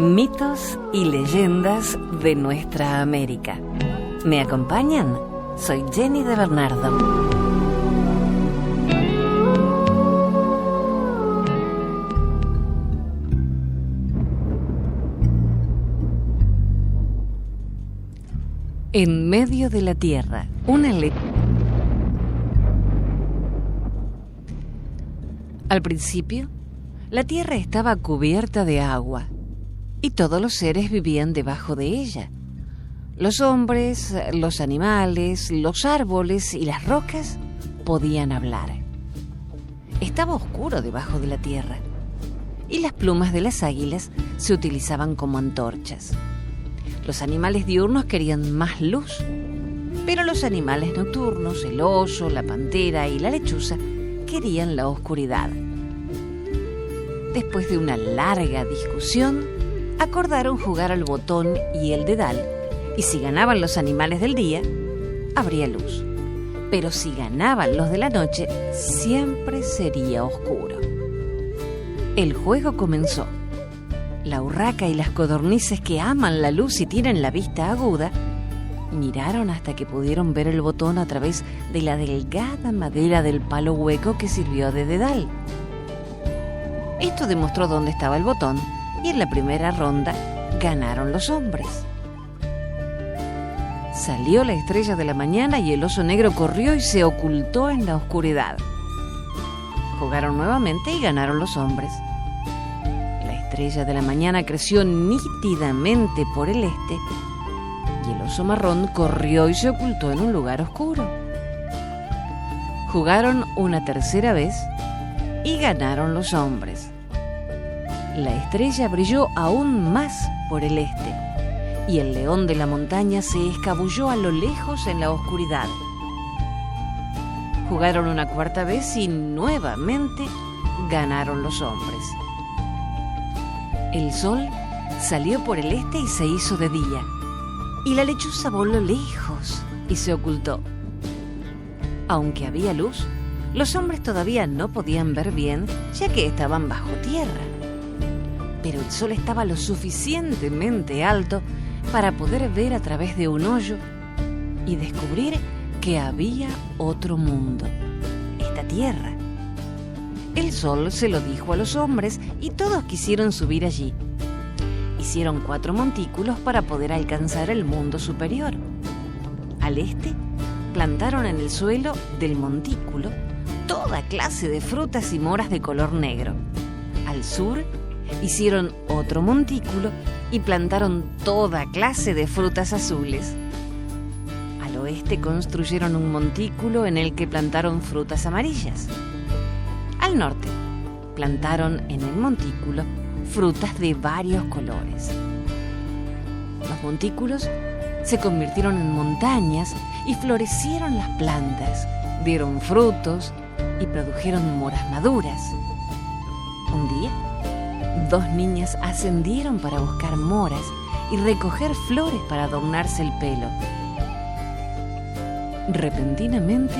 Mitos y leyendas de nuestra América. ¿Me acompañan? Soy Jenny de Bernardo. En medio de la tierra, Al principio, la tierra estaba cubierta de agua y todos los seres vivían debajo de ella. Los hombres, los animales, los árboles y las rocas podían hablar. Estaba oscuro debajo de la tierra y las plumas de las águilas se utilizaban como antorchas. Los animales diurnos querían más luz, pero los animales nocturnos, el oso, la pantera y la lechuza, querían la oscuridad. Después de una larga discusión, acordaron jugar al botón y el dedal, y si ganaban los animales del día, habría luz. Pero si ganaban los de la noche, siempre sería oscuro. El juego comenzó. La urraca y las codornices, que aman la luz y tienen la vista aguda, miraron hasta que pudieron ver el botón a través de la delgada madera del palo hueco que sirvió de dedal. Esto demostró dónde estaba el botón y en la primera ronda ganaron los hombres. Salió la estrella de la mañana y el oso negro corrió y se ocultó en la oscuridad. Jugaron nuevamente y ganaron los hombres. La estrella de la mañana creció nítidamente por el este y el oso marrón corrió y se ocultó en un lugar oscuro. Jugaron una tercera vez y ganaron los hombres. La estrella brilló aún más por el este y el león de la montaña se escabulló a lo lejos en la oscuridad. Jugaron una cuarta vez y nuevamente ganaron los hombres. El sol salió por el este y se hizo de día, y la lechuza voló lejos y se ocultó. Aunque había luz, los hombres todavía no podían ver bien, ya que estaban bajo tierra. Pero el sol estaba lo suficientemente alto para poder ver a través de un hoyo y descubrir que había otro mundo, esta tierra. El sol se lo dijo a los hombres y todos quisieron subir allí. Hicieron 4 montículos para poder alcanzar el mundo superior. Al este, plantaron en el suelo del montículo toda clase de frutas y moras de color negro. Al sur, hicieron otro montículo y plantaron toda clase de frutas azules. Al oeste construyeron un montículo en el que plantaron frutas amarillas. Al norte, plantaron en el montículo frutas de varios colores. Los montículos se convirtieron en montañas y florecieron las plantas, dieron frutos y produjeron moras maduras. Un día, 2 niñas ascendieron para buscar moras y recoger flores para adornarse el pelo. Repentinamente,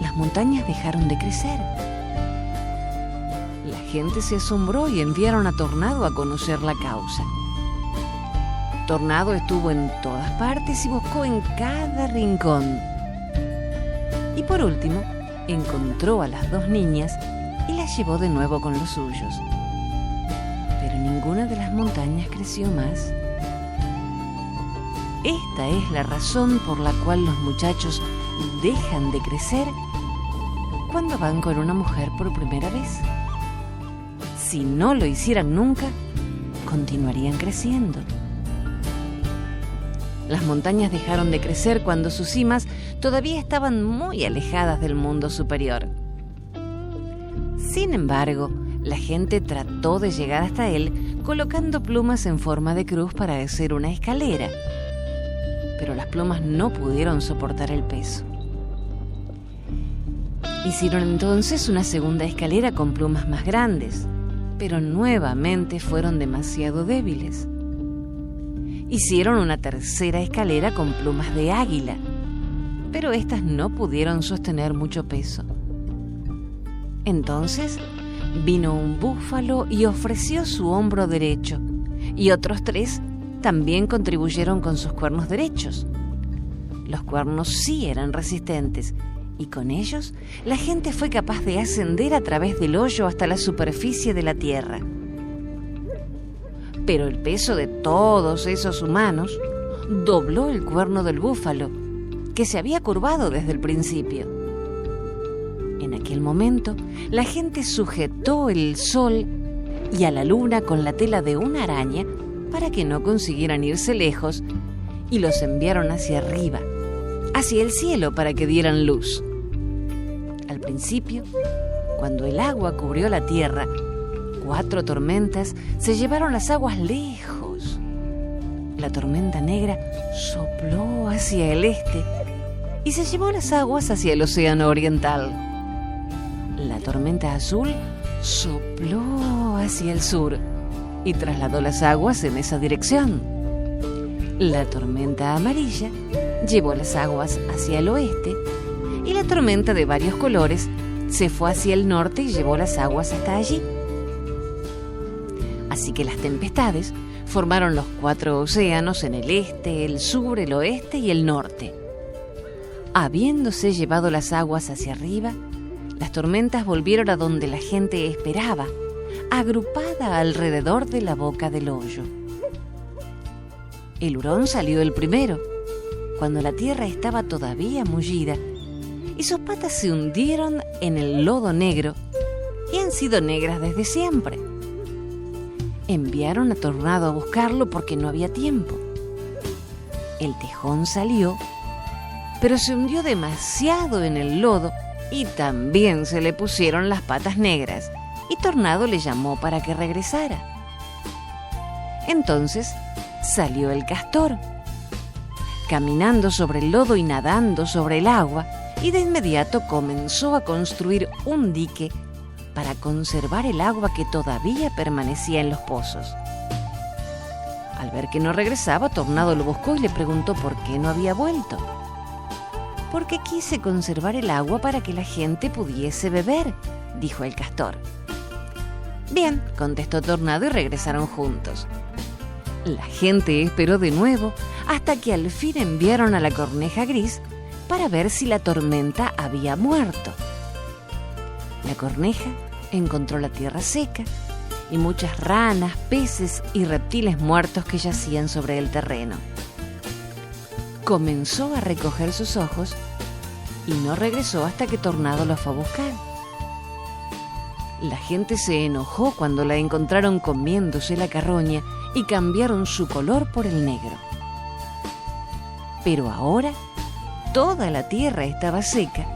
las montañas dejaron de crecer. La gente se asombró y enviaron a Tornado a conocer la causa. Tornado estuvo en todas partes y buscó en cada rincón. Y por último, encontró a las 2 niñas y las llevó de nuevo con los suyos. Pero ninguna de las montañas creció más. Esta es la razón por la cual los muchachos dejan de crecer cuando van con una mujer por primera vez. Si no lo hicieran nunca, continuarían creciendo. Las montañas dejaron de crecer cuando sus cimas todavía estaban muy alejadas del mundo superior. Sin embargo, la gente trató de llegar hasta él colocando plumas en forma de cruz para hacer una escalera, pero las plumas no pudieron soportar el peso. Hicieron entonces una segunda escalera con plumas más grandes, pero nuevamente fueron demasiado débiles. Hicieron una tercera escalera con plumas de águila, pero estas no pudieron sostener mucho peso. Entonces vino un búfalo y ofreció su hombro derecho, y otros 3 también contribuyeron con sus cuernos derechos. Los cuernos sí eran resistentes, y con ellos la gente fue capaz de ascender a través del hoyo hasta la superficie de la tierra. Pero el peso de todos esos humanos dobló el cuerno del búfalo, que se había curvado desde el principio. En aquel momento, la gente sujetó el sol y a la luna con la tela de una araña para que no consiguieran irse lejos, y los enviaron hacia arriba, hacia el cielo, para que dieran luz. Al principio, cuando el agua cubrió la tierra, 4 tormentas se llevaron las aguas lejos. La tormenta negra sopló hacia el este y se llevó las aguas hacia el océano oriental. La tormenta azul sopló hacia el sur y trasladó las aguas en esa dirección. La tormenta amarilla llevó las aguas hacia el oeste y la tormenta de varios colores se fue hacia el norte y llevó las aguas hasta allí. Así que las tempestades formaron los 4 océanos en el este, el sur, el oeste y el norte. Habiéndose llevado las aguas hacia arriba, las tormentas volvieron a donde la gente esperaba, agrupada alrededor de la boca del hoyo. El hurón salió el primero, cuando la tierra estaba todavía mullida, y sus patas se hundieron en el lodo negro, y han sido negras desde siempre. Enviaron a Tornado a buscarlo porque no había tiempo. El tejón salió, pero se hundió demasiado en el lodo y también se le pusieron las patas negras, y Tornado le llamó para que regresara. Entonces salió el castor, caminando sobre el lodo y nadando sobre el agua, y de inmediato comenzó a construir un dique para conservar el agua que todavía permanecía en los pozos. Al ver que no regresaba, Tornado lo buscó y le preguntó por qué no había vuelto. «Porque quise conservar el agua para que la gente pudiese beber», dijo el castor. «Bien», contestó Tornado, y regresaron juntos. La gente esperó de nuevo hasta que al fin enviaron a la corneja gris para ver si la tormenta había muerto. La corneja encontró la tierra seca y muchas ranas, peces y reptiles muertos que yacían sobre el terreno. Comenzó a recoger sus ojos y no regresó hasta que Tornado lo fue a buscar. La gente se enojó cuando la encontraron comiéndose la carroña y cambiaron su color por el negro. Pero ahora toda la tierra estaba seca,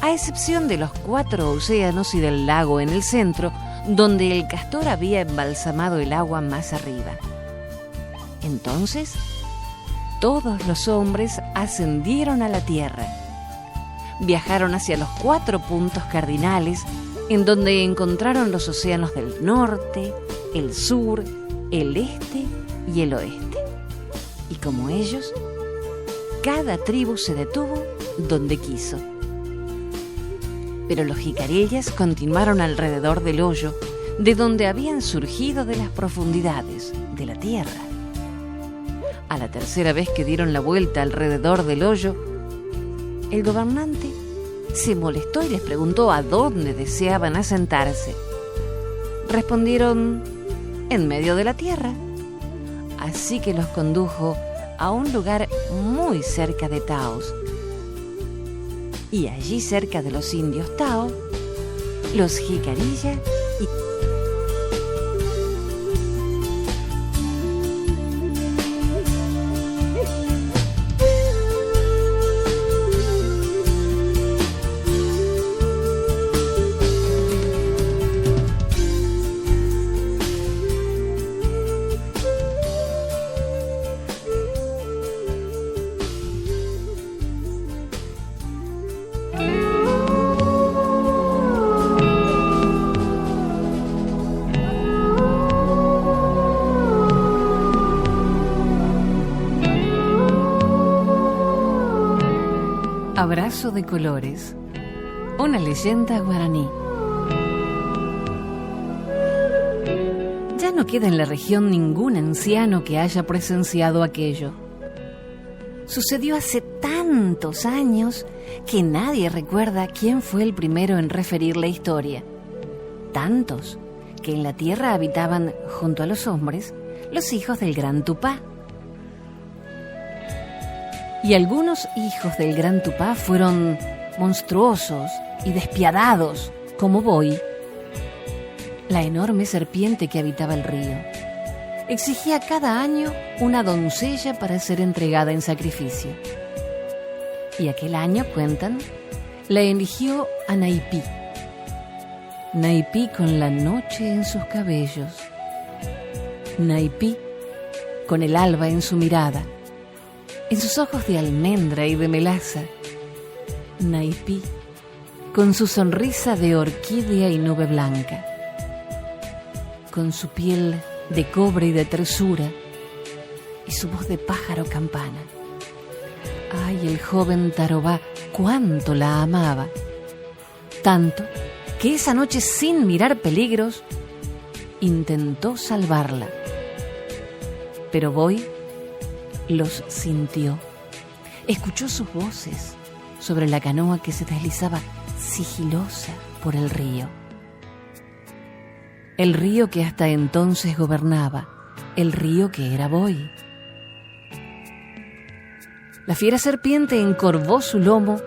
a excepción de los 4 océanos y del lago en el centro, donde el castor había embalsamado el agua más arriba. Entonces, todos los hombres ascendieron a la tierra. Viajaron hacia los 4 puntos cardinales, en donde encontraron los océanos del norte, el sur, el este y el oeste. Y como ellos, cada tribu se detuvo donde quiso. Pero los jicarillas continuaron alrededor del hoyo, de donde habían surgido de las profundidades de la tierra. A la tercera vez que dieron la vuelta alrededor del hoyo, el gobernante se molestó y les preguntó a dónde deseaban asentarse. Respondieron: en medio de la tierra. Así que los condujo a un lugar muy cerca de Taos. Y allí, cerca de los indios Tao, los jicarilla y Abrazo de colores, una leyenda guaraní. Ya Ya no queda en la región ningún anciano que haya presenciado aquello. Sucedió hace tantos años que nadie recuerda quién fue el primero en referir la historia. Tantos que en la tierra habitaban, junto a los hombres, los hijos del gran Tupá. Y algunos hijos del gran Tupá fueron monstruosos y despiadados, como Boi, la enorme serpiente que habitaba el río. Exigía cada año una doncella para ser entregada en sacrificio. Y aquel año, cuentan, la eligió a Naipí. Naipí con la noche en sus cabellos. Naipí con el alba en su mirada, en sus ojos de almendra y de melaza. Naipí con su sonrisa de orquídea y nube blanca, con su piel de cobre y de tersura y su voz de pájaro campana. Ay, el joven Tarobá, cuánto la amaba, tanto que esa noche, sin mirar peligros, intentó salvarla. Pero Boi los sintió, escuchó sus voces sobre la canoa que se deslizaba sigilosa por el río. El río que hasta entonces gobernaba, el río que era Boi. La fiera serpiente encorvó su lomo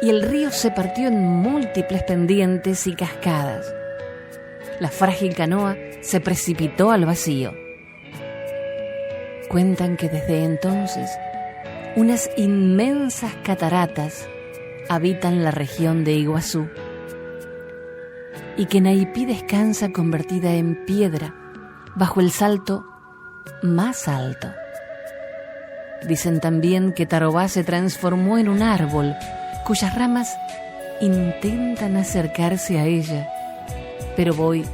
y el río se partió en múltiples pendientes y cascadas. La frágil canoa se precipitó al vacío. Cuentan que desde entonces unas inmensas cataratas habitan la región de Iguazú y que Naipí descansa convertida en piedra bajo el salto más alto. Dicen también que Tarobá se transformó en un árbol cuyas ramas intentan acercarse a ella, pero Boi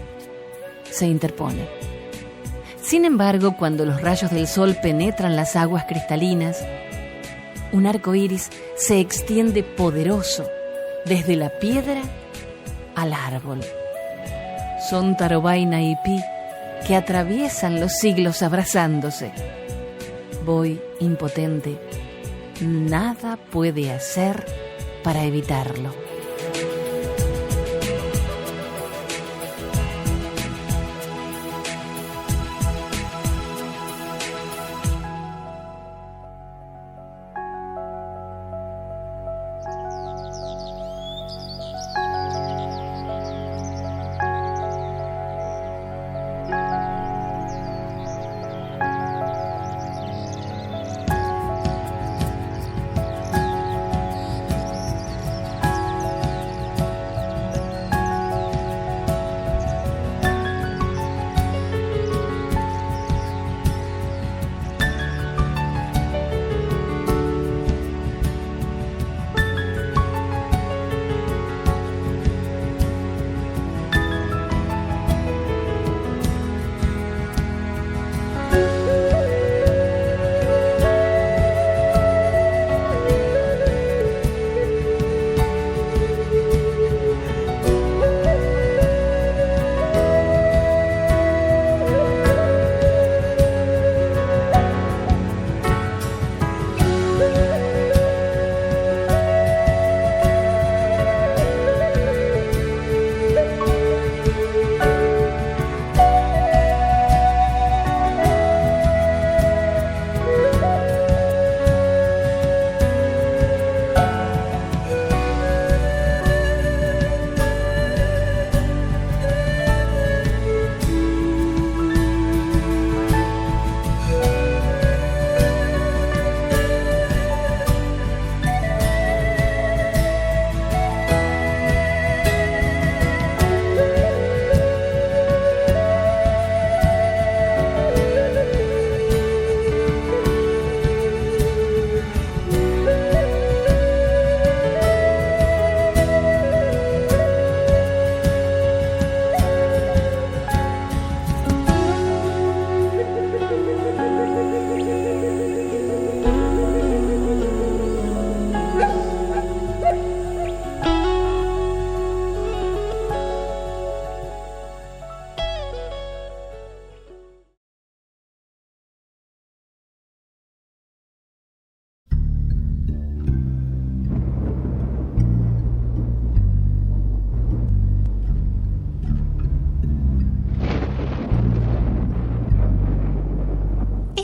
se interpone. Sin embargo, cuando los rayos del sol penetran las aguas cristalinas, un arco iris se extiende poderoso desde la piedra al árbol. Son Tarobá y Naipí que atraviesan los siglos abrazándose. Boi, impotente, nada puede hacer para evitarlo.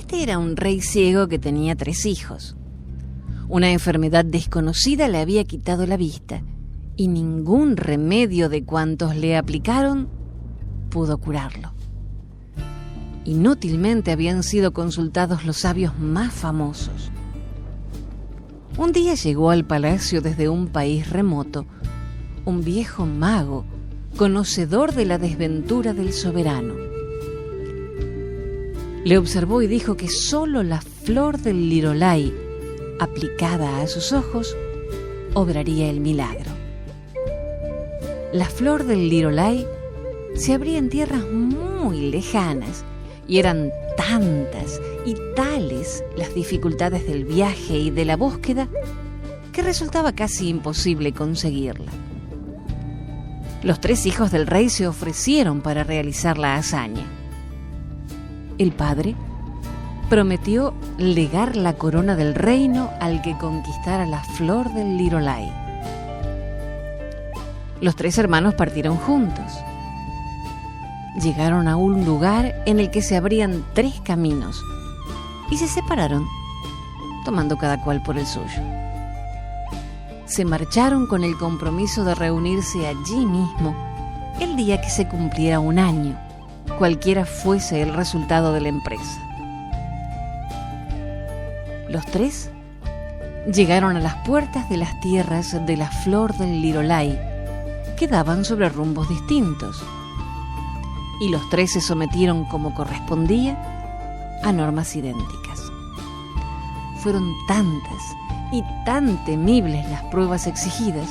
Este era un rey ciego que tenía 3 hijos. Una enfermedad desconocida le había quitado la vista y ningún remedio de cuantos le aplicaron pudo curarlo. Inútilmente habían sido consultados los sabios más famosos. Un día llegó al palacio desde un país remoto un viejo mago, conocedor de la desventura del soberano. Le observó y dijo que solo la flor del lirolai, aplicada a sus ojos, obraría el milagro. La flor del lirolai se abría en tierras muy lejanas y eran tantas y tales las dificultades del viaje y de la búsqueda que resultaba casi imposible conseguirla. Los 3 hijos del rey se ofrecieron para realizar la hazaña. El padre prometió legar la corona del reino al que conquistara la flor del lirolai. Los 3 hermanos partieron juntos. Llegaron a un lugar en el que se abrían 3 caminos y se separaron, tomando cada cual por el suyo. Se marcharon con el compromiso de reunirse allí mismo el día que se cumpliera 1 año, cualquiera fuese el resultado de la empresa. Los 3 llegaron a las puertas de las tierras de la flor del lirolai, que daban sobre rumbos distintos, y los 3 se sometieron como correspondía a normas idénticas. Fueron tantas y tan temibles las pruebas exigidas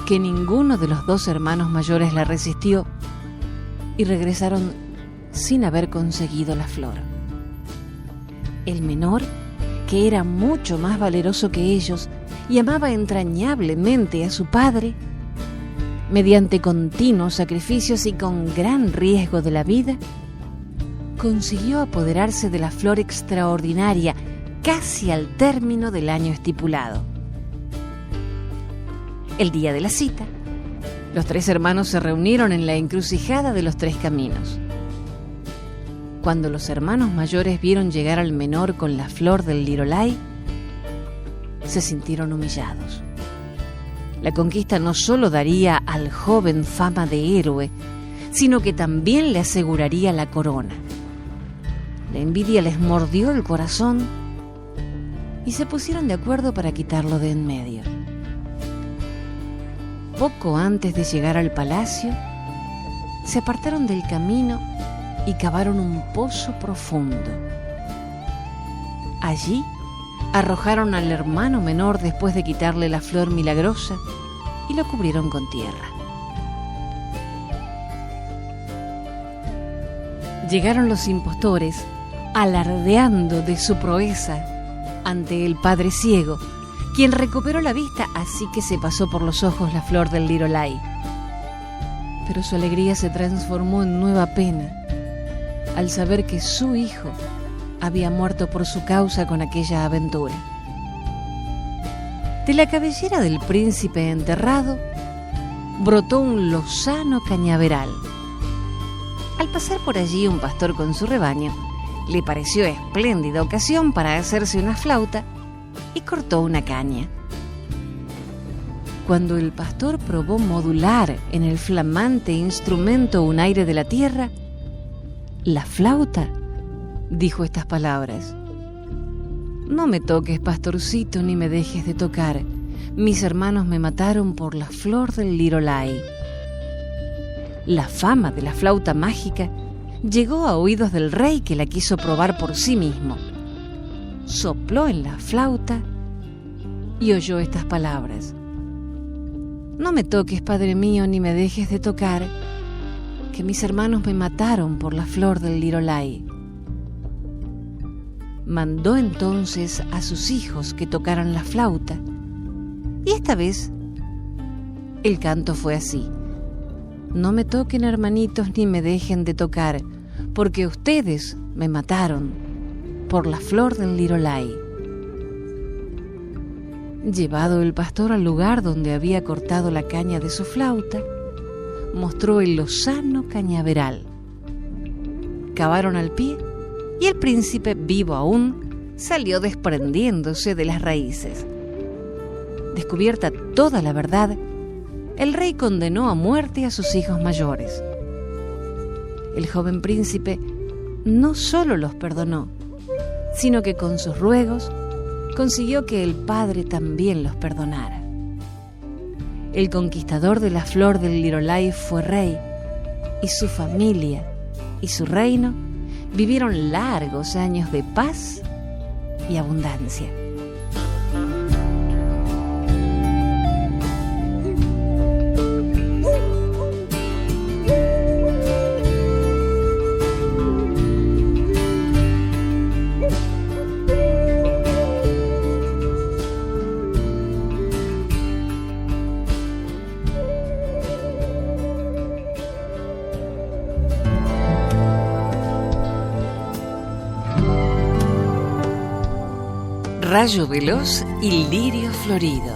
que ninguno de los 2 hermanos mayores la resistió y regresaron sin haber conseguido la flor. El menor, que era mucho más valeroso que ellos y amaba entrañablemente a su padre, mediante continuos sacrificios y con gran riesgo de la vida, consiguió apoderarse de la flor extraordinaria casi al término del año estipulado. El día de la cita, los 3 hermanos se reunieron en la encrucijada de los 3 caminos. Cuando los hermanos mayores vieron llegar al menor con la flor del lirolai, se sintieron humillados. La conquista no solo daría al joven fama de héroe, sino que también le aseguraría la corona. La envidia les mordió el corazón y se pusieron de acuerdo para quitarlo de en medio. Poco antes de llegar al palacio, se apartaron del camino y cavaron un pozo profundo. Allí arrojaron al hermano menor después de quitarle la flor milagrosa y lo cubrieron con tierra. Llegaron los impostores, alardeando de su proeza ante el padre ciego, quien recuperó la vista, así que se pasó por los ojos la flor del lirolai. Pero su alegría se transformó en nueva pena al saber que su hijo había muerto por su causa con aquella aventura. De la cabellera del príncipe enterrado brotó un lozano cañaveral. Al pasar por allí un pastor con su rebaño, le pareció espléndida ocasión para hacerse una flauta y cortó una caña. Cuando el pastor probó modular en el flamante instrumento un aire de la tierra, la flauta dijo estas palabras: «No me toques, pastorcito, ni me dejes de tocar. Mis hermanos me mataron por la flor del lirolai». La fama de la flauta mágica llegó a oídos del rey, que la quiso probar por sí mismo. Sopló en la flauta y oyó estas palabras: «No me toques, padre mío, ni me dejes de tocar, que mis hermanos me mataron por la flor del lirolai». Mandó entonces a sus hijos que tocaran la flauta, y esta vez el canto fue así: «No me toquen, hermanitos, ni me dejen de tocar, porque ustedes me mataron por la flor del lirolai». Llevado el pastor al lugar donde había cortado la caña de su flauta, mostró el lozano cañaveral. Cavaron al pie y el príncipe, vivo aún, salió desprendiéndose de las raíces. Descubierta toda la verdad, el rey condenó a muerte a sus hijos mayores. El joven príncipe no solo los perdonó, sino que con sus ruegos consiguió que el padre también los perdonara. El conquistador de la flor del Lirolai fue rey, y su familia y su reino vivieron largos años de paz y abundancia. Rayo veloz y lirio florido.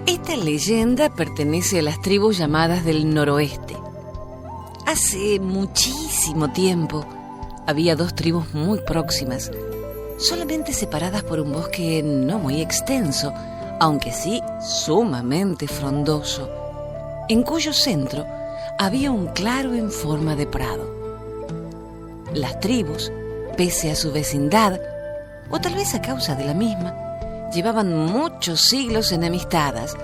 Esta leyenda pertenece a las tribus llamadas del noroeste. Hace muchísimo tiempo había dos tribus muy próximas, solamente separadas por un bosque no muy extenso, aunque sí sumamente frondoso, en cuyo centro había un claro en forma de prado. Las tribus, pese a su vecindad, o tal vez a causa de la misma, llevaban muchos siglos enemistadas,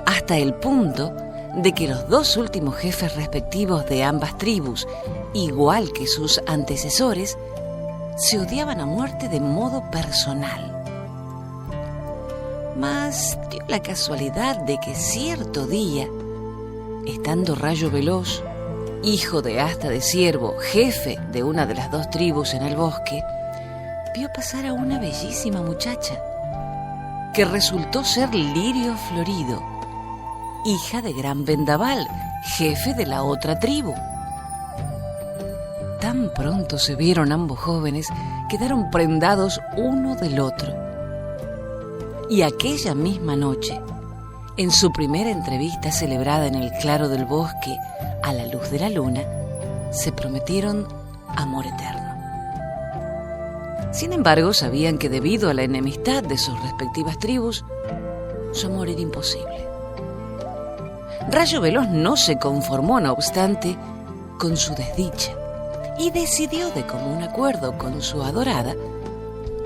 hasta el punto de que los dos últimos jefes respectivos de ambas tribus, igual que sus antecesores, se odiaban a muerte de modo personal. Mas dio la casualidad de que cierto día, estando Rayo Veloz, hijo de Asta de Ciervo, jefe de una de las dos tribus en el bosque, vio pasar a una bellísima muchacha, que resultó ser Lirio Florido, hija de Gran Vendaval, jefe de la otra tribu. Tan pronto se vieron ambos jóvenes, quedaron prendados uno del otro. Y aquella misma noche, en su primera entrevista celebrada en el claro del bosque, a la luz de la luna, se prometieron amor eterno. Sin embargo, sabían que debido a la enemistad de sus respectivas tribus, su amor era imposible. Rayo Veloz no se conformó, no obstante, con su desdicha y decidió, de común acuerdo con su adorada,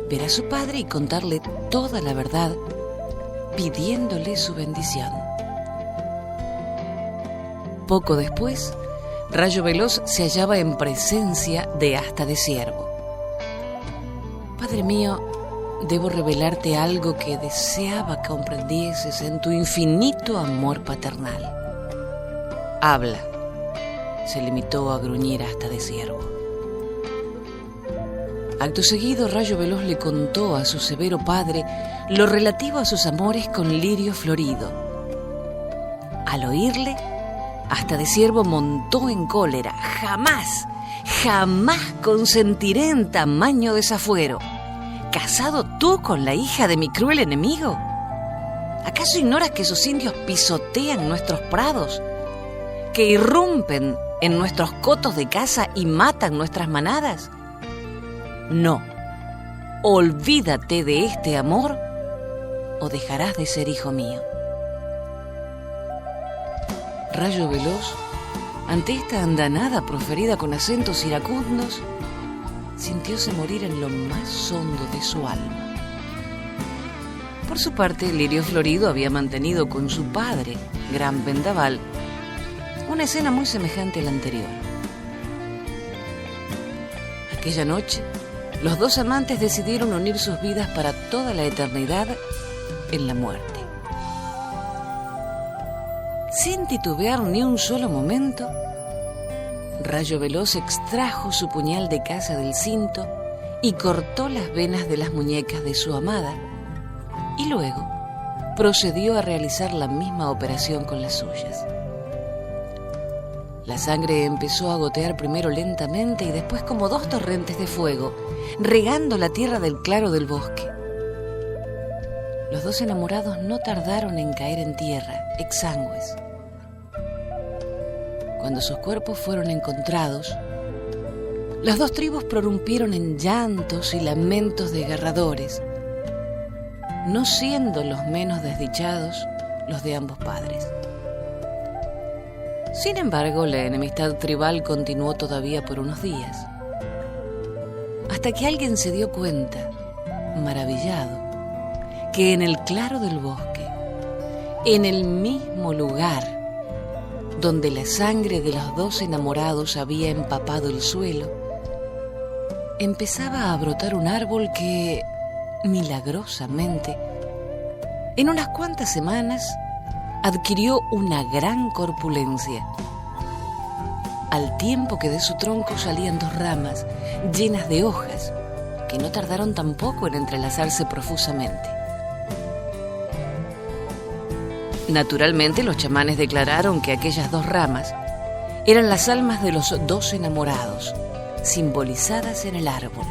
ver a su padre y contarle toda la verdad, pidiéndole su bendición. Poco después, Rayo Veloz se hallaba en presencia de Asta de Ciervo. Padre mío, debo revelarte algo que deseaba comprendieses en tu infinito amor paternal. Habla, se limitó a gruñir Asta de Ciervo. Acto seguido, Rayo Veloz le contó a su severo padre lo relativo a sus amores con Lirio Florido. Al oírle, Asta de Ciervo montó en cólera. Jamás consentiré en tamaño desafuero. ¿Casado tú con la hija de mi cruel enemigo? ¿Acaso ignoras que esos indios pisotean nuestros prados? ¿Que irrumpen en nuestros cotos de caza y matan nuestras manadas? No, olvídate de este amor o dejarás de ser hijo mío. Rayo Veloz, ante esta andanada proferida con acentos iracundos, sintióse morir en lo más hondo de su alma. Por su parte, Lirio Florido había mantenido con su padre, Gran Vendaval, una escena muy semejante a la anterior. Aquella noche, los dos amantes decidieron unir sus vidas para toda la eternidad en la muerte. Sin titubear ni un solo momento, Rayo Veloz extrajo su puñal de caza del cinto y cortó las venas de las muñecas de su amada, y luego procedió a realizar la misma operación con las suyas. La sangre empezó a gotear primero lentamente y después como dos torrentes de fuego, regando la tierra del claro del bosque. los dos enamorados no tardaron en caer en tierra, exangües. Cuando sus cuerpos fueron encontrados, las dos tribus prorrumpieron en llantos y lamentos desgarradores, no siendo los menos desdichados los de ambos padres. Sin embargo, la enemistad tribal continuó todavía por unos días, hasta que alguien se dio cuenta, maravillado, que en el claro del bosque, en el mismo lugar donde la sangre de los dos enamorados había empapado el suelo, empezaba a brotar un árbol que, milagrosamente, en unas cuantas semanas adquirió una gran corpulencia, al tiempo que de su tronco salían dos ramas llenas de hojas que no tardaron tampoco en entrelazarse profusamente. Naturalmente, los chamanes declararon que aquellas dos ramas eran las almas de los dos enamorados, simbolizadas en el árbol.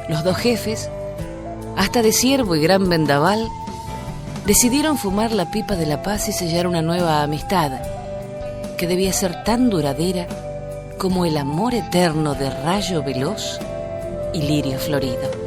Los dos jefes, hasta de Ciervo y Gran Vendaval, decidieron fumar la pipa de la paz y sellar una nueva amistad que debía ser tan duradera como el amor eterno de Rayo Veloz y Lirio Florido.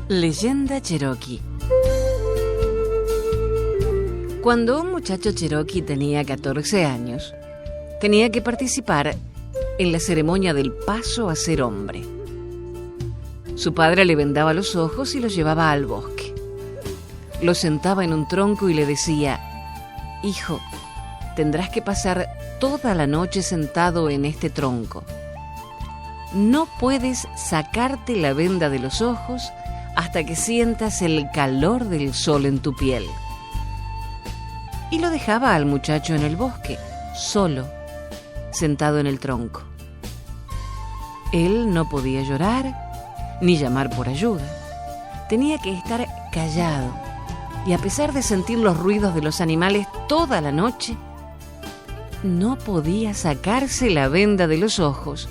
Leyenda Cherokee. Cuando un muchacho cherokee tenía 14 años, tenía que participar en la ceremonia del paso a ser hombre. Su padre le vendaba los ojos y lo llevaba al bosque. Lo sentaba en un tronco y le decía: «Hijo, tendrás que pasar toda la noche sentado en este tronco. No puedes sacarte la venda de los ojos hasta que sientas el calor del sol en tu piel». Y lo dejaba al muchacho en el bosque, solo, sentado en el tronco. Él no podía llorar ni llamar por ayuda. Tenía que estar callado, y a pesar de sentir los ruidos de los animales toda la noche, no podía sacarse la venda de los ojos.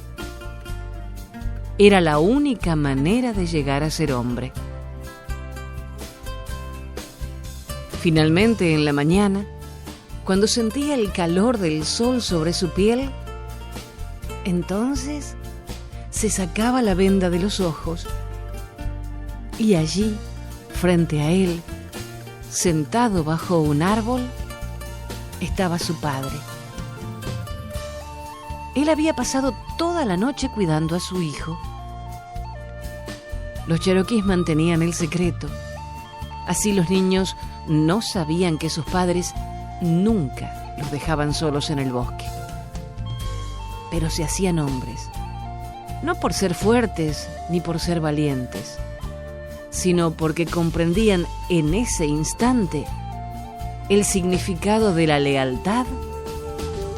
Era la única manera de llegar a ser hombre. Finalmente, en la mañana, cuando sentía el calor del sol sobre su piel, entonces se sacaba la venda de los ojos y allí, frente a él, sentado bajo un árbol, estaba su padre. Él había pasado toda la noche cuidando a su hijo. Los cherokees mantenían el secreto. Así los niños no sabían que sus padres nunca los dejaban solos en el bosque. Pero se hacían hombres, no por ser fuertes ni por ser valientes, sino porque comprendían en ese instante el significado de la lealtad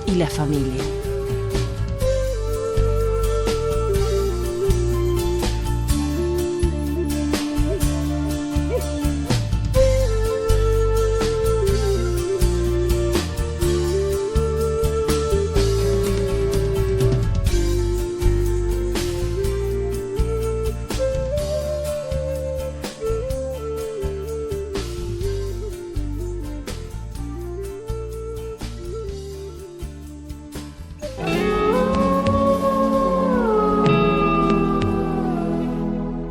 y la familia.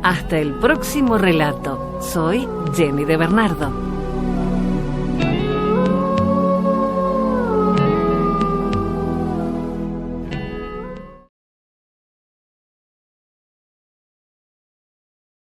Hasta el próximo relato. Soy Jenny de Bernardo.